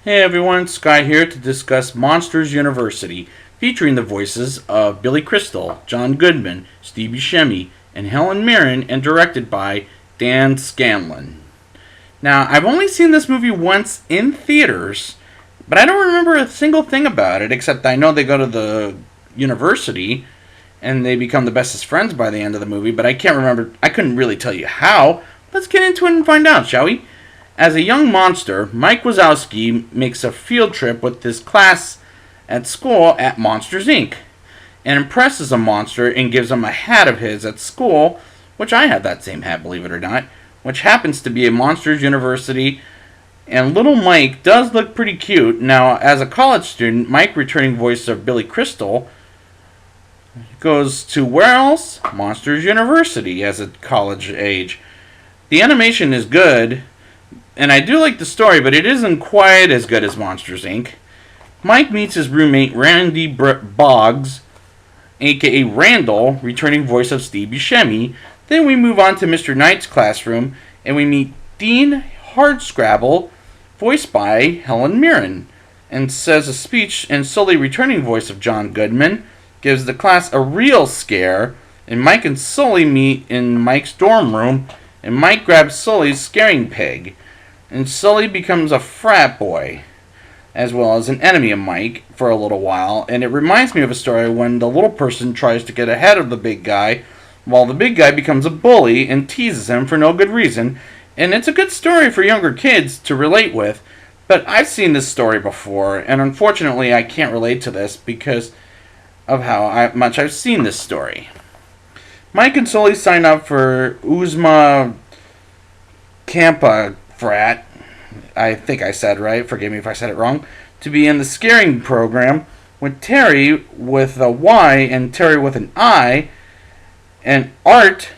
Hey everyone, Sky here to discuss Monsters University, featuring the voices of Billy Crystal, John Goodman, Steve Buscemi, and Helen Mirren, and directed by Dan Scanlon. Now, I've only seen this movie once in theaters, but I don't remember a single thing about it, except I know they go to the university, and they become the bestest friends by the end of the movie, but I couldn't really tell you how. Let's get into it and find out, shall we? As a young monster, Mike Wazowski makes a field trip with his class at school at Monsters Inc. and impresses a monster and gives him a hat of his at school, which I have that same hat, believe it or not, which happens to be a Monsters University, and little Mike does look pretty cute. Now, as a college student, Mike, returning voice of Billy Crystal, goes to where else? Monsters University as a college age. The animation is good, and I do like the story, but it isn't quite as good as Monsters, Inc. Mike meets his roommate, Randy Boggs, a.k.a. Randall, returning voice of Steve Buscemi. Then we move on to Mr. Knight's classroom, and we meet Dean Hardscrabble, voiced by Helen Mirren, and says a speech, and Sully, returning voice of John Goodman, gives the class a real scare, and Mike and Sully meet in Mike's dorm room, and Mike grabs Sully's scaring peg. And Sully becomes a frat boy, as well as an enemy of Mike for a little while. And it reminds me of a story when the little person tries to get ahead of the big guy, while the big guy becomes a bully and teases him for no good reason. And it's a good story for younger kids to relate with. But I've seen this story before, and unfortunately I can't relate to this because of how much I've seen this story. Mike and Sully sign up for Uzma Kampa frat, I think I said right, forgive me if I said it wrong, to be in the scaring program with Terry with a Y and Terry with an I, and Art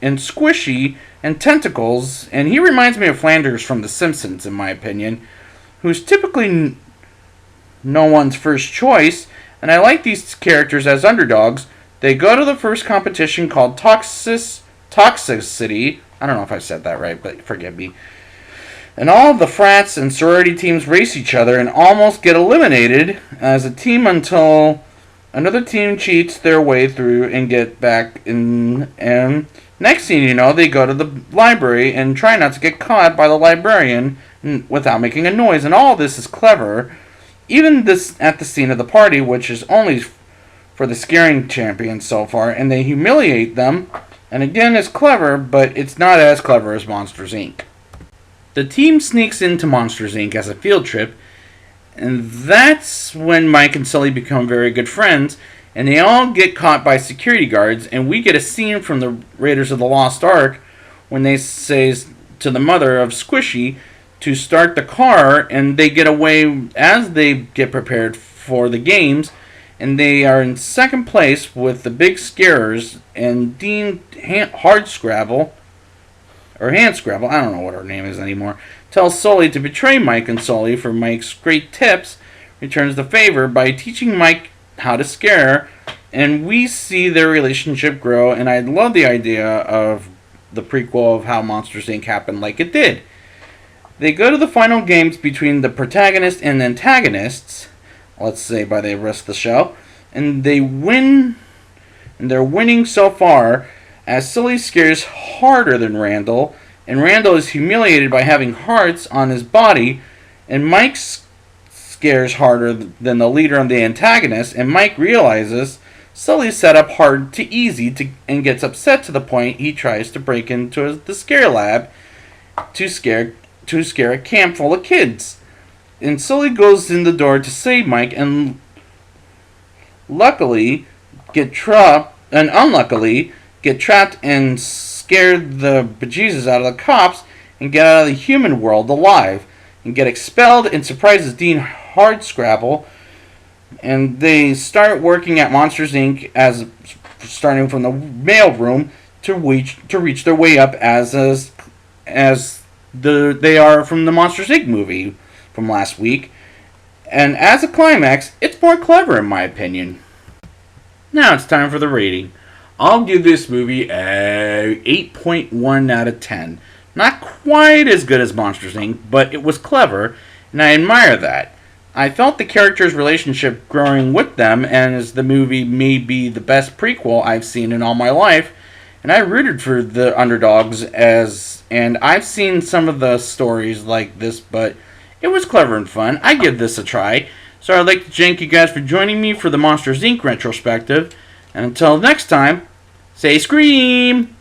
and Squishy and Tentacles, and he reminds me of Flanders from The Simpsons, in my opinion, who's typically no one's first choice, and I like these characters as underdogs. They go to the first competition called Toxicity. I don't know if I said that right, but forgive me. And all of the frats and sorority teams race each other and almost get eliminated as a team until another team cheats their way through and get back in. And next thing you know, they go to the library and try not to get caught by the librarian without making a noise. And all this is clever. Even this at the scene of the party, which is only for the scaring champions so far, and they humiliate them. And again, it's clever, but it's not as clever as Monsters, Inc. The team sneaks into Monsters, Inc. as a field trip, and that's when Mike and Sully become very good friends, and they all get caught by security guards, and we get a scene from the Raiders of the Lost Ark when they say to the mother of Squishy to start the car, and they get away as they get prepared for the games, and they are in second place with the big scarers, and Dean Hardscrabble, or Handscrabble, I don't know what her name is anymore, tells Sully to betray Mike, and Sully, for Mike's great tips, returns the favor by teaching Mike how to scare, and we see their relationship grow, and I love the idea of the prequel of how Monsters, Inc. happened like it did. They go to the final games between the protagonist and antagonists, let's say by the rest of the show, and they win, and they're winning so far, as Sully scares harder than Randall, and Randall is humiliated by having hearts on his body, and Mike scares harder than the leader of the antagonist, and Mike realizes Sully's set up hard to easy and gets upset to the point he tries to break into the scare lab to scare a camp full of kids. And Sully goes in the door to save Mike, and unluckily get trapped and scare the bejesus out of the cops and get out of the human world alive and get expelled, and surprises Dean Hardscrabble, and they start working at Monsters, Inc. as starting from the mail room to reach their way up as they are from the Monsters, Inc. movie from last week. And as a climax, it's more clever in my opinion. Now it's time for the rating. I'll give this movie a 8.1 out of 10. Not quite as good as Monsters, Inc., but it was clever, and I admire that. I felt the characters' relationship growing with them, and as the movie may be the best prequel I've seen in all my life, and I rooted for the underdogs and I've seen some of the stories like this, but it was clever and fun. I give this a try. So I'd like to thank you guys for joining me for the Monsters Inc. retrospective, and until next time, say scream!